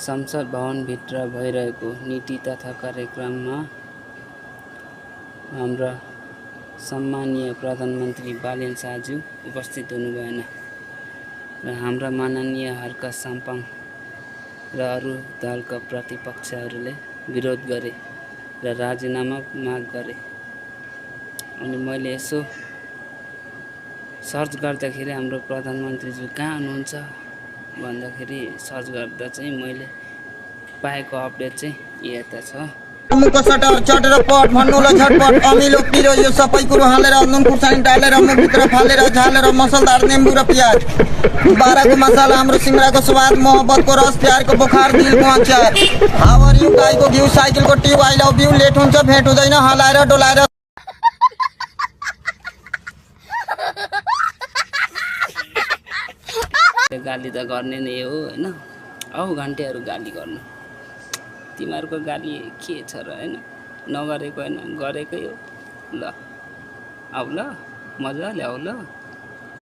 संसद भवनभित्र भइरहेको नीति तथा कार्यक्रममा हाम्रा सम्मानीय प्रधानमन्त्री बालेन शाहज्यू उपस्थित हुनुभएन र हाम्रा माननीय हर्क साम्पाङ र अरू दलका प्रतिपक्षहरूले विरोध गरे र राजीनामा माग गरे। अनि मैले यसो सर्च गर्दाखेरि हाम्रो प्रधानमन्त्रीज्यू कहाँ हुनुहुन्छ भन्दाखेरि सर्च गर्दा चाहिँ मैले पाएको अपडेट चाहिँ यता छ। मुखको सटर चटेर पट भन्नुलाई झटपट अमिलो पिरो यो सबै कुरो हालेर नुन खुर्सानी डालेर मुखभित्र फालेर झालेर मसलदार नेम्बु र प्याज बाराको मसाला हाम्रो सिमराको स्वाद मोहब्बतको रस प्यारको बुखार दिलको अचार हावर यु गाईको घिउ साइकलको tube I love you late हुन्छ भेट हुँदैन हलाएर डोलाएर गाली त गर्ने नै हो हैन। औ घन्टेहरू गाली गर्नु तिमीहरूको गाली के छ र हैन। नगरेको हैन गरेकै हो। ल आउ ल मजाले आउ ल।